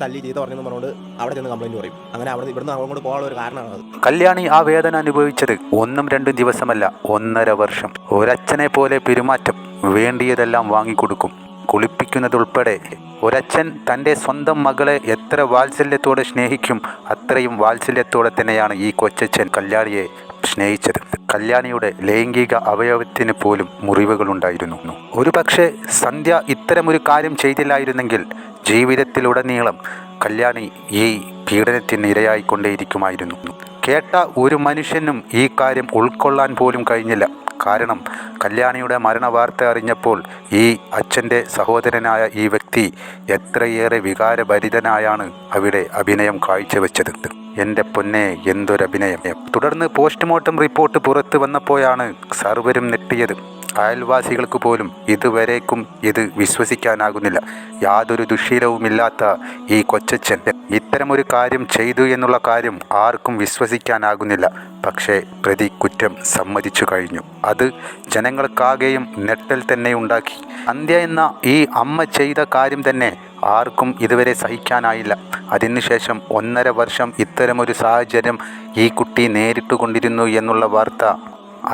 തല്ലി ചീത്ത പറഞ്ഞെന്ന് പറഞ്ഞുകൊണ്ട് അവിടെ ചെന്ന് കംപ്ലൈൻറ്റ് പറയും. അങ്ങനെ അവിടെ ഇവിടുന്ന് അങ്ങോട്ട് പോകാനുള്ള ഒരു കാരണമാണ്. കല്യാണി ആ വേദന അനുഭവിച്ചത് 1-2 ദിവസമല്ല, 1.5 വർഷം. ഒരച്ഛനെ പോലെ പെരുമാറ്റം, വേണ്ടിയതെല്ലാം വാങ്ങിക്കൊടുക്കും, കുളിപ്പിക്കുന്നതുൾപ്പെടെ. ഒരച്ഛൻ തൻ്റെ സ്വന്തം മകളെ എത്ര വാത്സല്യത്തോടെ സ്നേഹിക്കും, അത്രയും വാത്സല്യത്തോടെ തന്നെയാണ് ഈ കൊച്ചച്ഛൻ കല്യാണിയെ സ്നേഹിച്ചത്. കല്യാണിയുടെ ലൈംഗിക അവയവത്തിന് പോലും മുറിവുകളുണ്ടായിരുന്നു. ഒരുപക്ഷെ സന്ധ്യ ഇത്തരമൊരു കാര്യം ചെയ്തില്ലായിരുന്നെങ്കിൽ ജീവിതത്തിലുടനീളം കല്യാണി ഈ പീഡനത്തിന് ഇരയായിക്കൊണ്ടേയിരിക്കുമായിരുന്നു. കേട്ട ഒരു മനുഷ്യനും ഈ കാര്യം ഉൾക്കൊള്ളാൻ പോലും കഴിഞ്ഞില്ല. കാരണം കല്യാണിയുടെ മരണവാർത്ത അറിഞ്ഞപ്പോൾ ഈ അച്ഛൻ്റെ സഹോദരനായ ഈ വ്യക്തി എത്രയേറെ വികാരഭരിതനായാണ് അവിടെ അഭിനയം കാഴ്ചവെച്ചത്. എൻ്റെ പൊന്നെ, എന്തൊരഭിനയം! തുടർന്ന് പോസ്റ്റ്മോർട്ടം റിപ്പോർട്ട് പുറത്തു വന്നപ്പോഴാണ് സർവരും ഞെട്ടിയത്. അയൽവാസികൾക്ക് പോലും ഇതുവരേക്കും ഇത് വിശ്വസിക്കാനാകുന്നില്ല. യാതൊരു ദുശ്ശീലവുമില്ലാത്ത ഈ കൊച്ചച്ഛൻ ഇത്തരമൊരു കാര്യം ചെയ്തു എന്നുള്ള കാര്യം ആർക്കും വിശ്വസിക്കാനാകുന്നില്ല. പക്ഷേ പ്രതി കുറ്റം സമ്മതിച്ചു കഴിഞ്ഞു. അത് ജനങ്ങൾക്കാകെയും ഞെട്ടൽ തന്നെ ഉണ്ടാക്കി. സന്ധ്യ എന്ന ഈ അമ്മ ചെയ്ത കാര്യം തന്നെ ആർക്കും ഇതുവരെ സഹിക്കാനായില്ല. അതിനുശേഷം 1.5 വർഷം ഇത്തരമൊരു സാഹചര്യം ഈ കുട്ടി നേരിട്ടുകൊണ്ടിരുന്നു എന്നുള്ള വാർത്ത,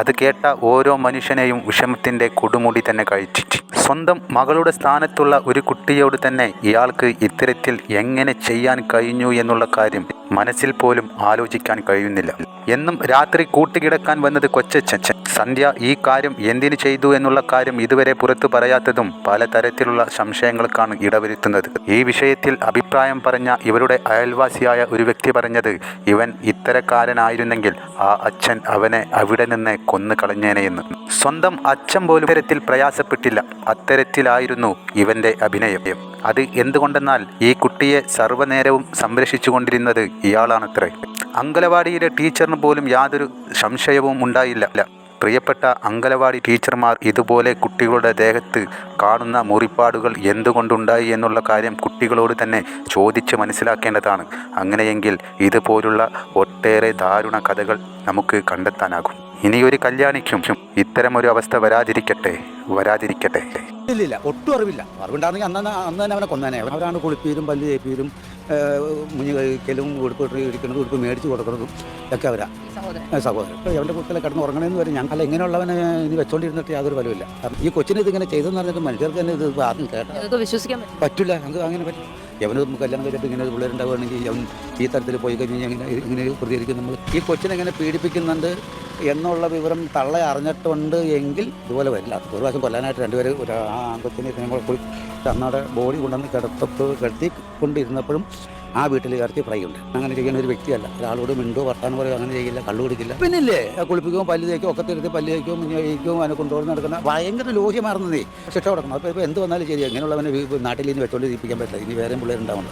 അത് കേട്ട ഓരോ മനുഷ്യനെയും വിഷമത്തിൻ്റെ കൊടുമുടി തന്നെ കഴിച്ചിട്ട്. സ്വന്തം മകളുടെ സ്ഥാനത്തുള്ള ഒരു കുട്ടിയോട് തന്നെ ഇയാൾക്ക് ഇത്തരത്തിൽ എങ്ങനെ ചെയ്യാൻ കഴിഞ്ഞു എന്നുള്ള കാര്യം മനസ്സിൽ പോലും ആലോചിക്കാൻ കഴിയുന്നില്ല. എന്നും രാത്രി കൂട്ടുകിടക്കാൻ വന്നത് കൊച്ചച്ഛൻ. സന്ധ്യ ഈ കാര്യം എന്തിനു ചെയ്തു എന്നുള്ള കാര്യം ഇതുവരെ പുറത്തു പറയാത്തതും പലതരത്തിലുള്ള സംശയങ്ങൾക്കാണ് ഇടവരുത്തുന്നത്. ഈ വിഷയത്തിൽ അഭിപ്രായം പറഞ്ഞ ഇവരുടെ അയൽവാസിയായ ഒരു വ്യക്തി പറഞ്ഞത്, ഇവൻ ഇത്തരക്കാരനായിരുന്നെങ്കിൽ ആ അച്ഛൻ അവനെ അവിടെ നിന്ന് കൊന്നു കളഞ്ഞേനെയെന്ന്. സ്വന്തം അച്ഛൻ പോലും ഇത്തരത്തിൽ പ്രയാസപ്പെട്ടില്ല. അത്തരത്തിലായിരുന്നു ഇവൻ്റെ അഭിനയം. അത് എന്തുകൊണ്ടെന്നാൽ ഈ കുട്ടിയെ സർവ്വനേരവും സംരക്ഷിച്ചു കൊണ്ടിരുന്നത് ഇയാളാണത്രേ. അങ്കലവാടിയിലെ ടീച്ചറിന് പോലും യാതൊരു സംശയവും ഉണ്ടായില്ല. പ്രിയപ്പെട്ട അങ്കലവാടി ടീച്ചർമാർ ഇതുപോലെ കുട്ടികളുടെ ദേഹത്ത് കാണുന്ന മുറിപ്പാടുകൾ എന്തുകൊണ്ടുണ്ടായി എന്നുള്ള കാര്യം കുട്ടികളോട് തന്നെ ചോദിച്ച് മനസ്സിലാക്കേണ്ടതാണ്. അങ്ങനെയെങ്കിൽ ഇതുപോലുള്ള ഒട്ടേറെ ദാരുണ കഥകൾ നമുക്ക് കണ്ടെത്താനാകും. ഇനിയൊരു കല്യാണിക്കും ഇത്തരമൊരു അവസ്ഥ വരാതിരിക്കട്ടെ. ഇല്ല, ഒട്ടും അറിവില്ല. അറിവുണ്ടായിരുന്നെങ്കിൽ അന്ന് തന്നെ അവനെ കൊന്നേനെ. അവരാണ് കുളിപ്പീരും പല്ല് തേപ്പീരും മുഞ്ഞ് കഴിക്കലും ഇരിക്കുന്നതും ഉടുപ്പ് മേടിച്ച് കൊടുക്കുന്നതും ഒക്കെ അവരാ സഹോദരൻ. അവൻ്റെ കുട്ടികളെ കിടന്ന് ഉറങ്ങണമെന്ന് വരും. ഞങ്ങൾ ഇങ്ങനെയുള്ളവനെ ഇനി വെച്ചോണ്ടിരുന്നിട്ട് യാതൊരു ഫലമില്ല. കാരണം ഈ കൊച്ചിനെ ഇതിങ്ങനെ ചെയ്തെന്ന് പറഞ്ഞിട്ട് മനുഷ്യർക്ക് തന്നെ ഇത് ആദ്യം കേട്ടാൽ വിശ്വസിക്കാൻ പറ്റില്ല. നമുക്ക് അങ്ങനെ പറ്റും. അവന് കല്യാണം കഴിച്ചിട്ട് ഇങ്ങനെ പിള്ളേരുണ്ടാവുകയാണെങ്കിൽ അവൻ ഈ തരത്തിൽ പോയി കഴിഞ്ഞാൽ ഇങ്ങനെ പ്രതികരിക്കും. നമ്മൾ ഈ കൊച്ചിനെ എങ്ങനെ പീഡിപ്പിക്കുന്നുണ്ട് എന്നുള്ള വിവരം തള്ള അറിഞ്ഞിട്ടുണ്ട് എങ്കിൽ ഇതുപോലെ വരില്ല. ഒരു പ്രാവശ്യം കൊല്ലാനായിട്ട് രണ്ടുപേർ ആ കൊച്ചിനെ പോയി അന്നവിടെ ബോഡി കൊണ്ടുവന്ന് കിടത്തി കൊണ്ടിരുന്നപ്പോഴും ആ വീട്ടിൽ ഇറച്ചി ഫ്രൈ ഉണ്ട്. അങ്ങനെ ചെയ്യുന്ന ഒരു വ്യക്തിയല്ല. ഒരാളോട് മിണ്ടോ വർത്താനം പറയുക അങ്ങനെ ചെയ്യില്ല, കള്ളു കുടിക്കില്ല. പിന്നില്ലേ കുളിപ്പിക്കുകയും പല്ല് തേക്കും ഒക്കെ തിരുത്തി പല്ല് തേക്കും കഴിക്കും അതിനെ കൊണ്ടുപോയി നടക്കുന്ന ഭയങ്കര ലോഹ്യമാർന്നതേ ശിക്ഷ കൊടുക്കണം. അപ്പോൾ ഇപ്പോൾ എന്ത് വന്നാലും ശരി, എങ്ങനെയുള്ളവനെ നാട്ടിൽ ഇനി വെച്ചോണ്ടിരിപ്പിക്കാൻ പറ്റില്ല. ഇനി വേറെയും പിള്ളേരുണ്ടാവുന്നു.